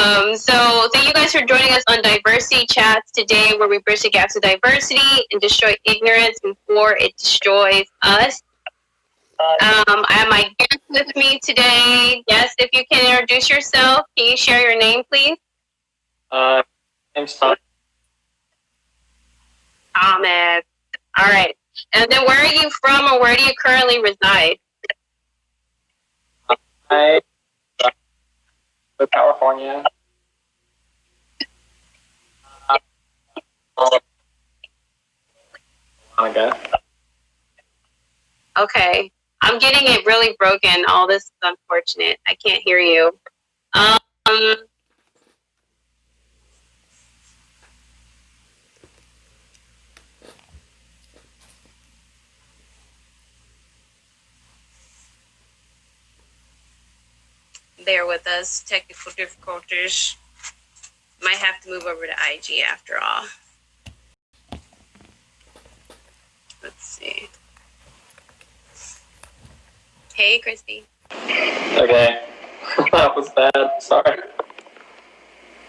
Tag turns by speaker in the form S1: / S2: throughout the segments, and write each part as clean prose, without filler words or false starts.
S1: So thank you guys for joining us on Diversity Chats today, where we bridge the gaps of diversity and destroy ignorance before it destroys us. I have my guest with me today. Yes, if you can introduce yourself, can you share your name, please?
S2: Name's Tom.
S1: Thomas. All right. And then where are you from, or where do you currently reside?
S2: I live in California.
S1: Okay. I'm getting it really broken. All this is unfortunate. I can't hear you. Bear with us. Technical difficulties. Might have to move over to IG after all. Let's see. Hey, Christy.
S2: Okay. That was bad. Sorry.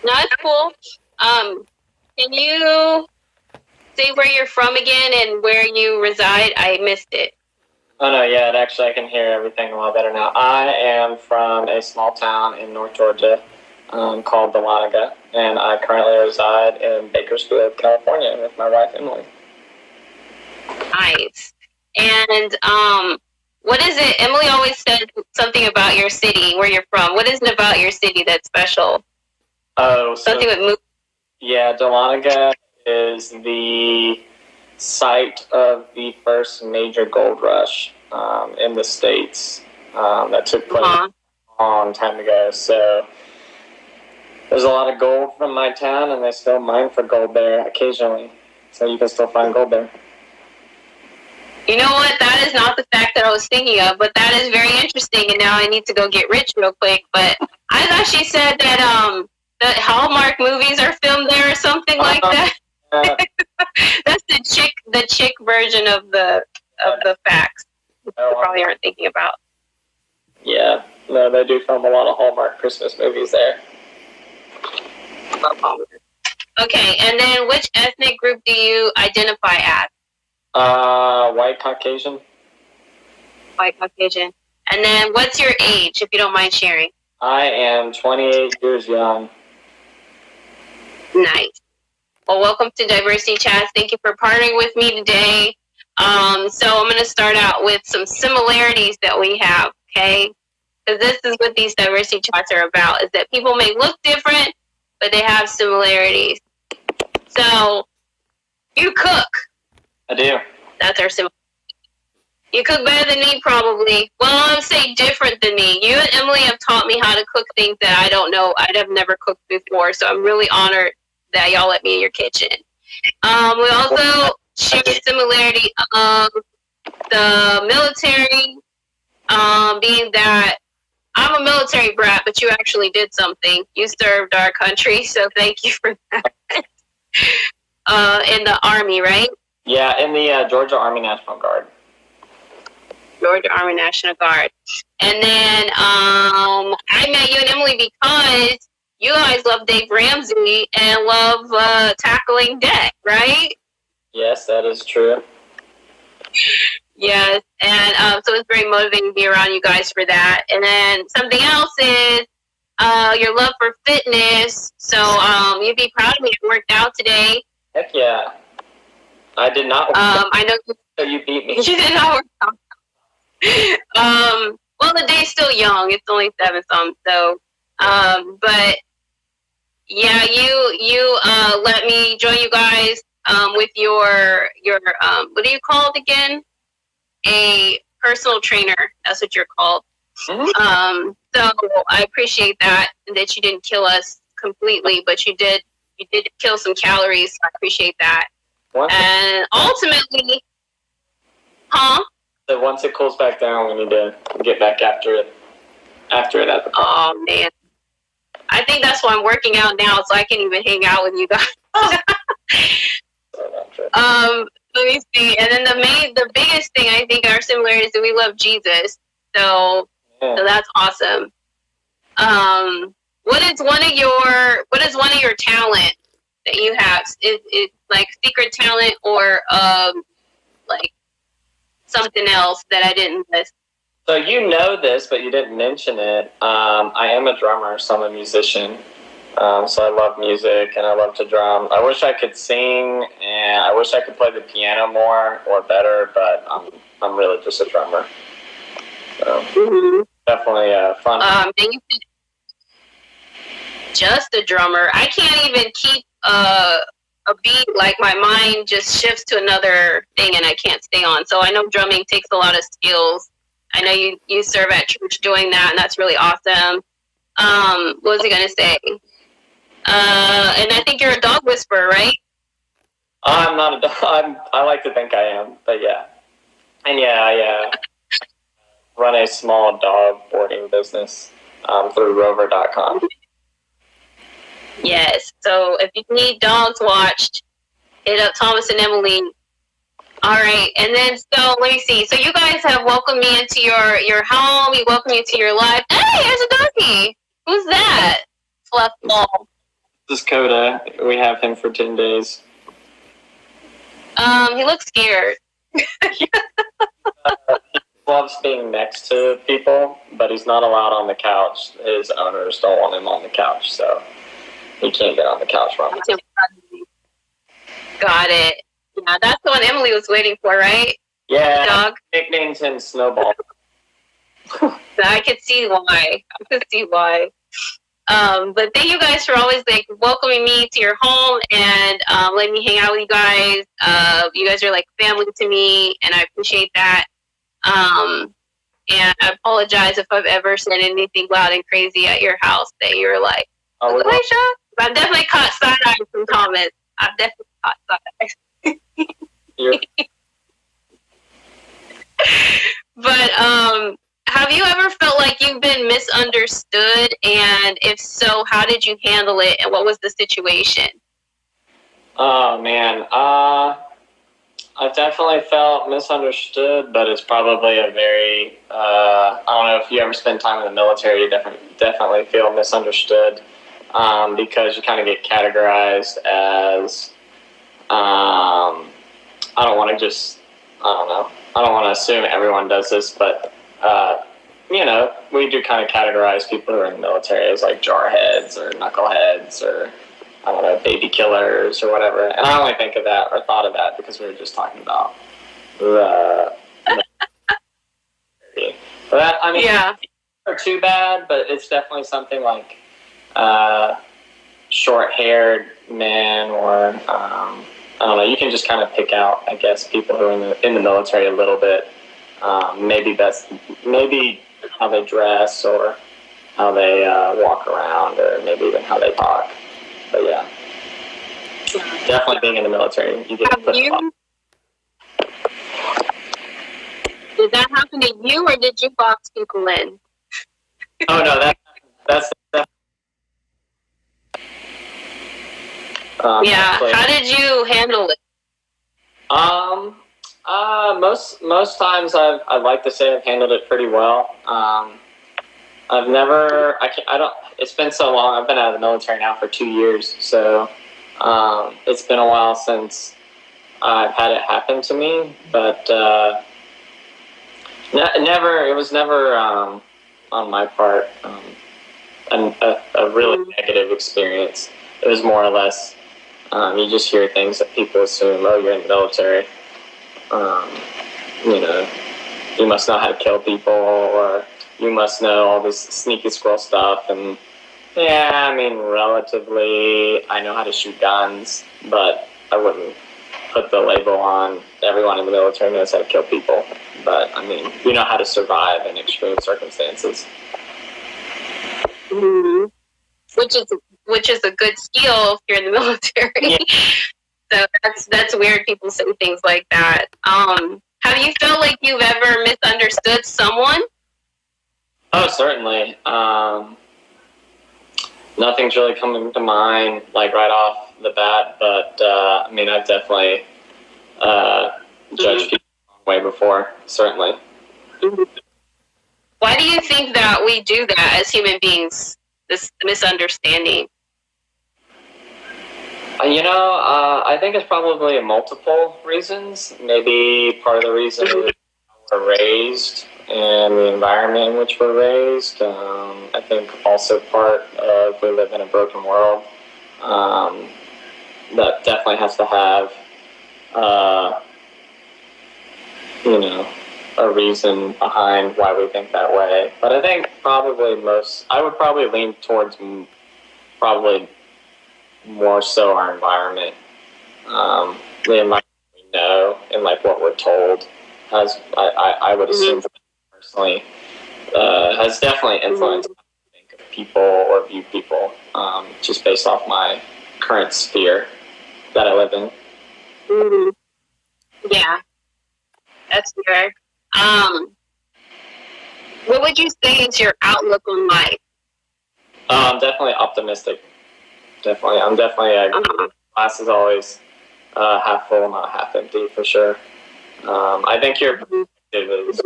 S1: No, it's cool. Can you say where you're from again and where you reside? I missed it.
S2: Oh, no, yeah, actually I can hear everything a lot better now. I am from a small town in North Georgia called Dahlonega, and I currently reside in Bakersfield, California with my wife, Emily.
S1: Nice. And what is it? Emily always said something about your city, where you're from. What is it about your city that's special?
S2: Oh,
S1: something with movies.
S2: Yeah, Dahlonega is the site of the first major gold rush in the States that took place a long time ago. So there's a lot of gold from my town, and they still mine for gold there occasionally. So you can still find gold there.
S1: You know what? That is not the fact that I was thinking of, but that is very interesting, and now I need to go get rich real quick. But I thought she said that that Hallmark movies are filmed there or something like that. That's the chick version of the facts. You probably aren't thinking about.
S2: Yeah, no, they do film a lot of Hallmark Christmas movies there.
S1: Okay, and then which ethnic group do you identify as?
S2: White Caucasian.
S1: White Caucasian. And then what's your age, if you don't mind sharing?
S2: I am 28 years young.
S1: Nice. Well, welcome to Diversity Chats. Thank you for partnering with me today. So I'm going to start out with some similarities that we have, okay? Because this is what these Diversity Chats are about, is that people may look different, but they have similarities. So, you cook.
S2: I do.
S1: That's our similarity. You cook better than me, probably. Well, I would say different than me. You and Emily have taught me how to cook things that I don't know. I'd have never cooked before, so I'm really honored that y'all let me in your kitchen. We also share the similarity of the military, being that I'm a military brat, but you actually did something. You served our country, so thank you for that. In the Army, right?
S2: Yeah, in the Georgia Army National Guard.
S1: Georgia Army National Guard. And then I met you and Emily because you guys love Dave Ramsey and love tackling debt, right?
S2: Yes, that is true.
S1: Yes, and so it's very motivating to be around you guys for that. And then something else is your love for fitness. So you'd be proud of me. I worked out today.
S2: Heck yeah. I did not work out.
S1: I know
S2: you beat me.
S1: You did not work out. Well, the day's still young. It's only 7 some. So, but yeah, you let me join you guys with your what do you call it again? A personal trainer. That's what you're called. Mm-hmm. So I appreciate that you didn't kill us completely, but you did kill some calories. So I appreciate that. And ultimately,
S2: So once it cools back down, we need to get back after it at the park.
S1: Oh man, I think that's why I'm working out now, so I can even hang out with you guys. Let me see. And then the biggest thing I think our similarities is that we love Jesus. So that's awesome. what is one of your talent that you have? Is like secret talent or like something else that I didn't list?
S2: So you know this, but you didn't mention it. I am a drummer, so I'm a musician. So I love music and I love to drum. I wish I could sing and I wish I could play the piano more or better, but I'm really just a drummer. So definitely fun.
S1: Just a drummer. I can't even keep a beat. Like my mind just shifts to another thing and I can't stay on. So I know drumming takes a lot of skills. I know you serve at church doing that, and that's really awesome. What was I gonna say? And I think you're a dog whisperer, right?
S2: I'm not a dog. I like to think I am, but yeah. And yeah, I run a small dog boarding business through rover.com.
S1: Yes. So if you need dogs watched, hit up Thomas and Emily. All right. And then, so let me see. So you guys have welcomed me into your home. We welcome you to your life. Hey, there's a doggy. Who's that? Fluff ball.
S2: This is Coda. We have him for 10 days.
S1: He looks scared.
S2: He loves being next to people, but he's not allowed on the couch. His owners don't want him on the couch, so he can't get on the couch from him.
S1: Got it. Yeah, that's the one Emily was waiting for, right?
S2: Yeah,
S1: dog.
S2: Nicknamed him Snowball.
S1: I could see why. But thank you guys for always like welcoming me to your home and letting me hang out with you guys. You guys are like family to me, and I appreciate that. And I apologize if I've ever said anything loud and crazy at your house that you're like, Alicia? I've definitely caught side-eye from comments. I've definitely caught side-eye. But have you ever felt like you've been misunderstood? And if so, how did you handle it? And what was the situation?
S2: Oh, man. I've definitely felt misunderstood, but it's probably a very, I don't know if you ever spend time in the military, you definitely feel misunderstood because you kind of get categorized as, I don't want to assume everyone does this, but, we do kind of categorize people who are in the military as like jarheads or knuckleheads or, I don't know, baby killers or whatever. And I only think of that or thought of that because we were just talking about the but that, I mean,
S1: yeah.
S2: Not too bad, but it's definitely something like short-haired men or, I don't know, you can just kind of pick out, I guess, people who are in the military a little bit. Maybe how they dress or how they walk around or maybe even how they talk. But yeah, definitely being in the military, you get put on.
S1: Did that happen to you, or did you box people in?
S2: Oh no, that's
S1: yeah. How did you handle it?
S2: Most times I'd like to say I've handled it pretty well. It's been so long. I've been out of the military now for 2 years, so it's been a while since I've had it happen to me, but it was never on my part a really negative experience. It was more or less you just hear things that people assume, oh, you're in the military. You must know how to kill people, or you must know all this sneaky squirrel stuff. And yeah, I mean, relatively, I know how to shoot guns, but I wouldn't put the label on everyone in the military knows how to kill people. But I mean, you know how to survive in extreme circumstances.
S1: Mm-hmm. Which is a good skill if you're in the military. Yeah. So that's weird. People say things like that. Have you felt like you've ever misunderstood someone?
S2: Oh, certainly. Nothing's really coming to mind, like right off the bat. But I mean, I've definitely judged people way before. Certainly.
S1: Why do you think that we do that as human beings? this misunderstanding?
S2: I think it's probably multiple reasons. Maybe part of the reason is we're raised and the environment in which we're raised. I think also part of we live in a broken world. That definitely has to have, a reason behind why we think that way. But I think I would probably lean towards probably more so our environment. The environment we know and like what we're told has, I would assume personally, has definitely influenced how I think of people or view people, just based off my current sphere that I live in.
S1: Mm-hmm. Yeah, that's fair. What would you say is your outlook on life?
S2: Definitely optimistic. Definitely, I'm definitely glass is always half full, not half empty, for sure. I think your perspective is,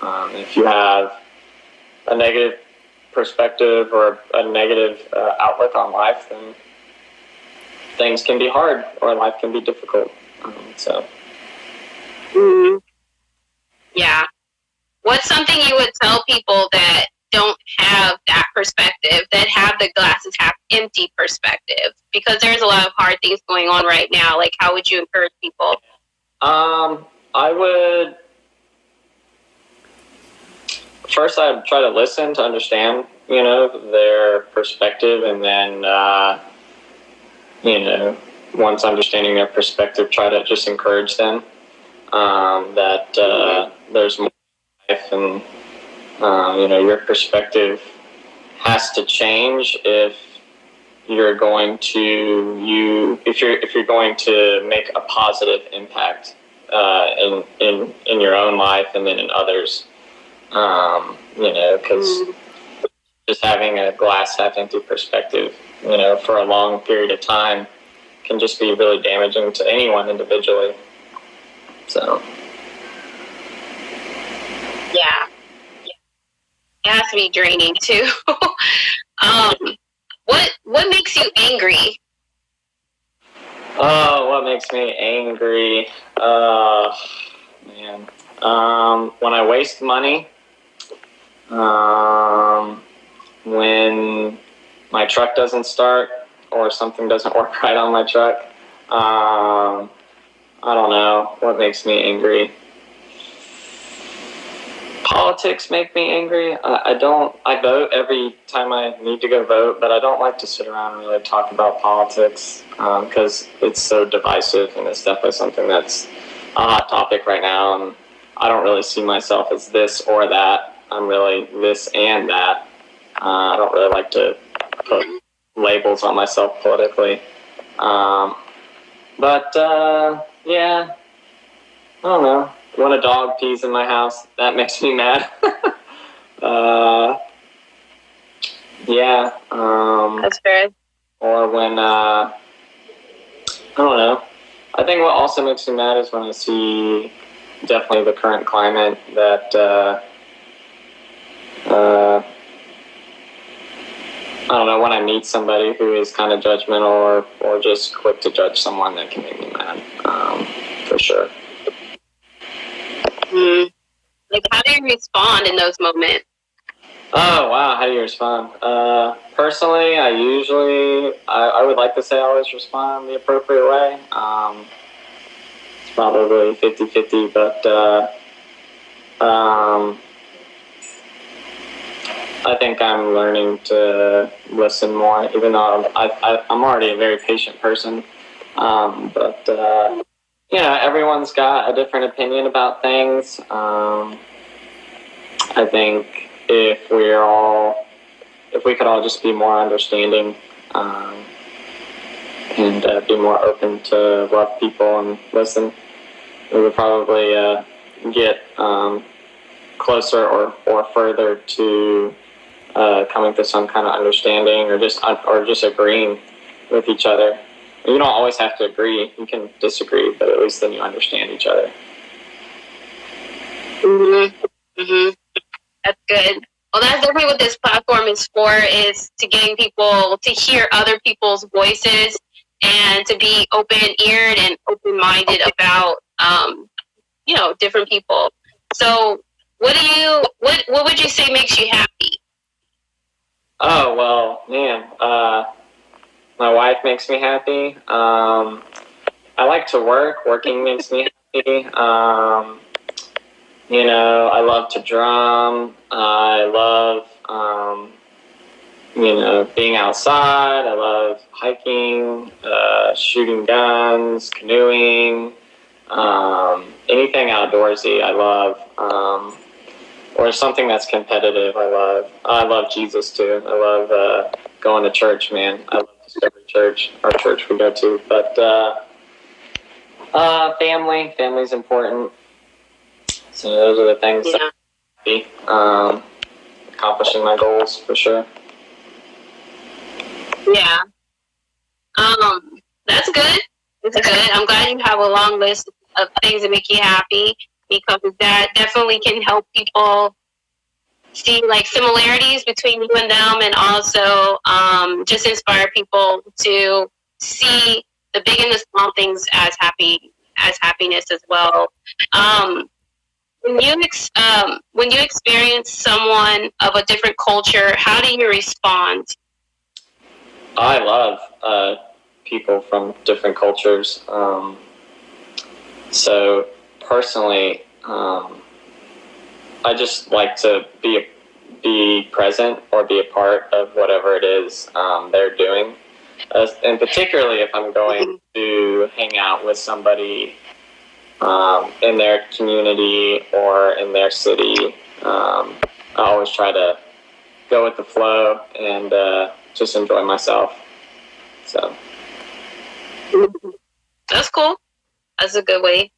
S2: if you have a negative perspective or a negative outlook on life, then things can be hard or life can be difficult.
S1: Yeah. What's something you would tell people that don't have that perspective, that have the glasses half empty perspective? Because there's a lot of hard things going on right now. Like, how would you encourage people?
S2: I would first I'd try to listen to understand, their perspective, and then, once understanding their perspective, try to just encourage them that there's more life, and your perspective has to change if you're going to if you're going to make a positive impact in your own life and then in others. Because just having a glass half empty perspective, for a long period of time can just be really damaging to anyone individually. So.
S1: Yeah. It has to be draining too. What makes you angry?
S2: Oh, what makes me angry? Man. When I waste money, when my truck doesn't start or something doesn't work right on my truck. I don't know what makes me angry. Politics make me angry. I vote every time I need to go vote, but I don't like to sit around and really talk about politics because it's so divisive, and it's definitely something that's a hot topic right now, and I don't really see myself as this or that. I'm really this and that. I don't really like to put labels on myself politically. Yeah, I don't know. When a dog pees in my house, that makes me mad. Yeah.
S1: That's fair.
S2: Or when, I don't know. I think what also makes me mad is when I see definitely the current climate that, I don't know, when I meet somebody who is kind of judgmental or just quick to judge someone, that can make me mad, for sure.
S1: Like, how do you respond in those moments?
S2: Oh, wow, how do you respond? Personally, I would like to say I always respond the appropriate way. It's probably 50-50, but I think I'm learning to listen more, even though I'm already a very patient person. Everyone's got a different opinion about things. I think if we could all just be more understanding and be more open to love people and listen, we would probably get closer or further to coming to some kind of understanding or just agreeing with each other. You don't always have to agree. You can disagree, but at least then you understand each other.
S1: That's good. Well, that's definitely what this platform is for, is to getting people to hear other people's voices and to be open-eared and open-minded about, different people. So what would you say makes you happy?
S2: Oh, well, man, my wife makes me happy. I like to work. Working makes me happy. I love to drum. I love, being outside. I love hiking, shooting guns, canoeing, anything outdoorsy. I love, or something that's competitive. I love Jesus too. I love going to church, man. I love Discovery Church, our church we go to. But family's important. So those are the things that I'm happy. Accomplishing my goals for sure.
S1: Yeah. That's good. It's good. I'm glad you have a long list of things that make you happy, because that definitely can help people see like similarities between you and them, and also just inspire people to see the big and the small things as happiness as well. When you experience someone of a different culture, how do you respond?
S2: I love people from different cultures. So personally, I just like to be present or be a part of whatever it is they're doing. And particularly if I'm going to hang out with somebody in their community or in their city, I always try to go with the flow and just enjoy myself. So
S1: that's cool. That's a good way.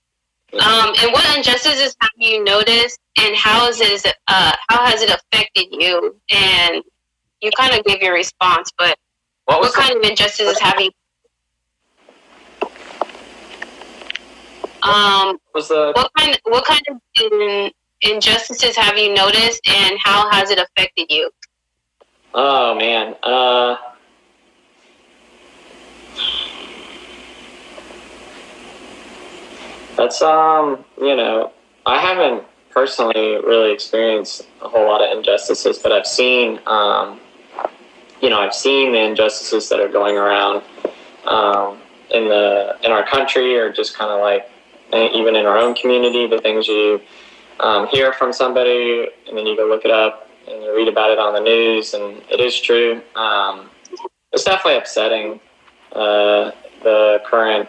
S1: And what injustices have you noticed, and how has it affected you? And you kind of gave your response, but what kind of injustices have you? What kind of injustices have you noticed, and how has it affected you?
S2: Oh man, that's I haven't personally really experienced a whole lot of injustices, but I've seen I've seen the injustices that are going around in our country, or just kind of like even in our own community, the things you hear from somebody, and then you go look it up and you read about it on the news, and it is true. It's definitely upsetting, the current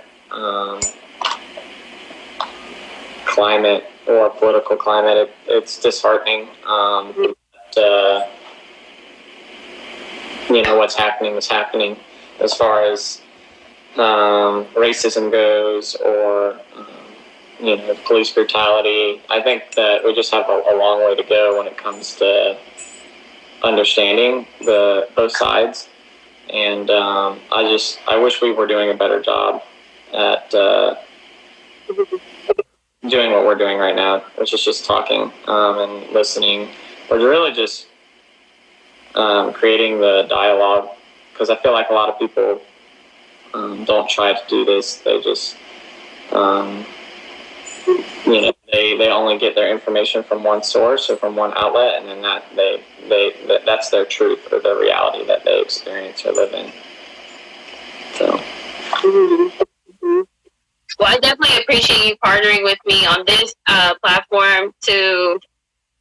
S2: climate or political climate. It's disheartening. What's happening is happening as far as racism goes, or police brutality. I think that we just have a long way to go when it comes to understanding both sides, and I wish we were doing a better job at doing what we're doing right now, which is just talking and listening, or really just creating the dialogue, because I feel like a lot of people don't try to do this. They just they only get their information from one source or from one outlet, and then that's their truth, or their reality that they experience or live in. So.
S1: Well, I definitely appreciate you partnering with me on this platform to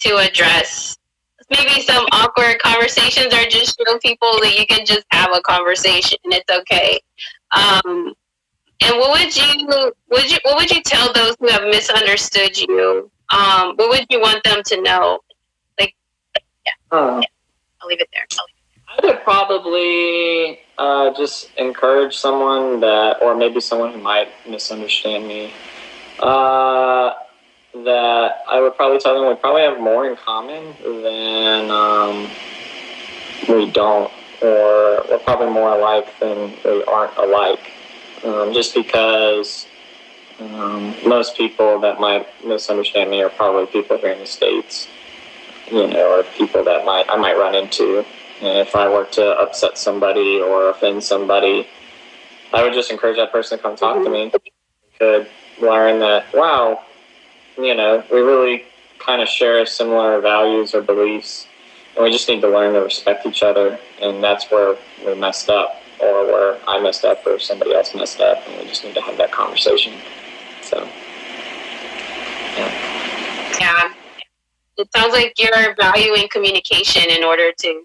S1: address maybe some awkward conversations, or just show people that you can just have a conversation and it's okay. And what would you tell those who have misunderstood you? What would you want them to know? Like, yeah. I'll leave it there.
S2: I would probably just encourage someone or maybe someone who might misunderstand me, that I would probably tell them we probably have more in common than we don't, or we're probably more alike than we aren't alike. Just because most people that might misunderstand me are probably people here in the States. or people that I might run into. And if I were to upset somebody or offend somebody, I would just encourage that person to come talk to me. Could learn that, wow, we really kind of share similar values or beliefs, and we just need to learn to respect each other. And that's where we messed up, or where I messed up, or somebody else messed up, and we just need to have that conversation. So,
S1: yeah. It sounds like you're valuing communication in order to,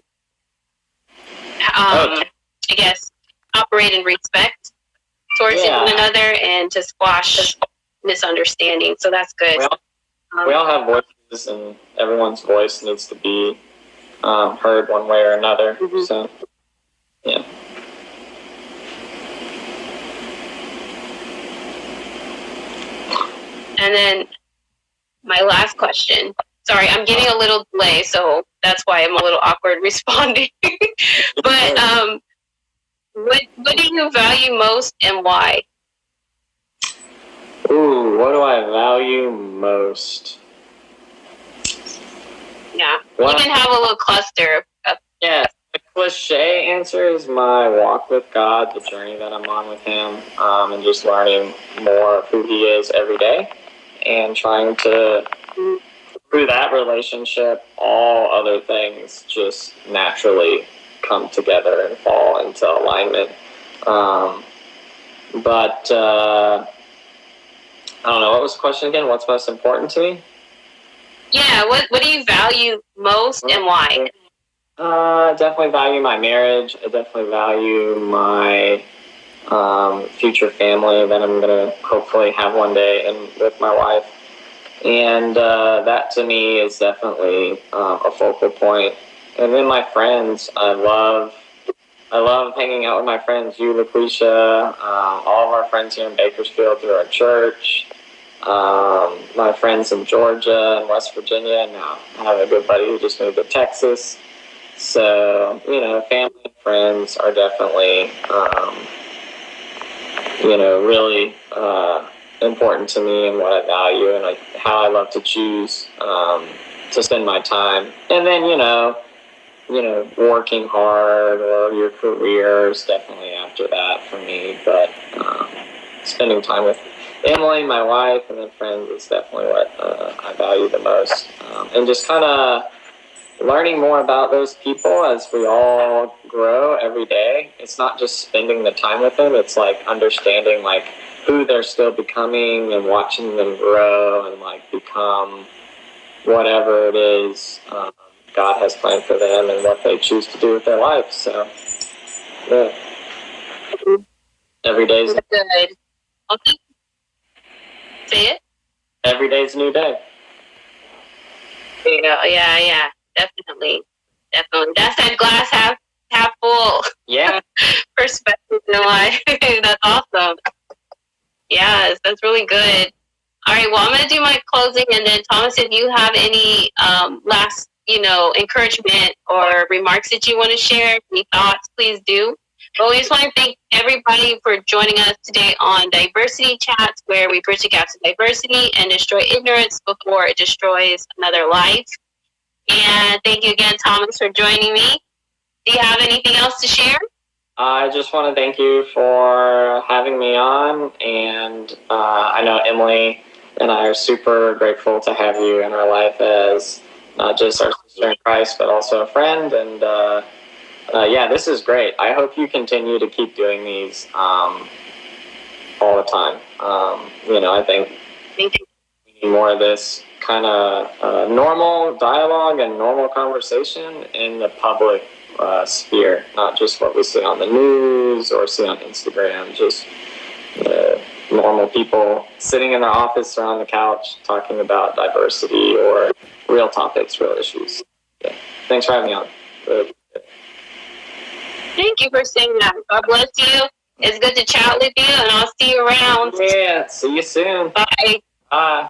S1: I guess, operate in respect towards one another and to squash misunderstanding. So that's good.
S2: We all have voices, and everyone's voice needs to be heard one way or another. Mm-hmm. So, yeah.
S1: And then my last question. Sorry, I'm getting a little delay, so that's why I'm a little awkward responding. But what do you value most and why?
S2: Ooh, what do I value most?
S1: Yeah, you can have a little cluster.
S2: Yeah, the cliche answer is my walk with God, the journey that I'm on with Him, and just learning more of who He is every day, and trying to, through that relationship, all other things just naturally come together and fall into alignment. But I don't know, what was the question again? What's most important to me?
S1: Yeah, what do you value most and why?
S2: Definitely value my marriage. I definitely value my future family that I'm going to hopefully have one day, and with my wife. And that to me is definitely a focal point. And then my friends, I love hanging out with my friends, you, Lucretia, all of our friends here in Bakersfield through our church, my friends in Georgia and West Virginia. Now I have a good buddy who just moved to Texas. So, family and friends are definitely, really important to me, and what I value, and how I love to choose to spend my time. And then, working hard or your career is definitely after that for me. But spending time with Emily, my wife, and then friends is definitely what I value the most. And just kind of learning more about those people as we all grow every day. It's not just spending the time with them. It's understanding who they're still becoming, and watching them grow and become whatever it is God has planned for them, and what they choose to do with their life. So, yeah. Every day's
S1: good. Okay. Say it.
S2: Every day's a new day.
S1: Yeah. Definitely. That's that glass half full.
S2: Yeah.
S1: Perspective in life. That's awesome. Yes, that's really good. All right, well, I'm going to do my closing, and then Thomas, if you have any last, encouragement or remarks that you want to share, any thoughts, please do. But we just want to thank everybody for joining us today on Diversity Chats, where we bridge the gaps of diversity and destroy ignorance before it destroys another life. And thank you again, Thomas, for joining me. Do you have anything else to share?
S2: I just want to thank you for having me on, and I know Emily and I are super grateful to have you in our life as not just our sister in Christ, but also a friend. And this is great. I hope you continue to keep doing these all the time. I think we need more of this kind of normal dialogue and normal conversation in the public sphere, not just what we see on the news or see on Instagram. Just normal people sitting in their office or on the couch talking about diversity or real topics, real issues. Yeah. Thanks for having me on.
S1: Thank you for saying that. God bless you. It's good to chat with you, and I'll see you around.
S2: Yeah, see you soon.
S1: Bye.
S2: Bye.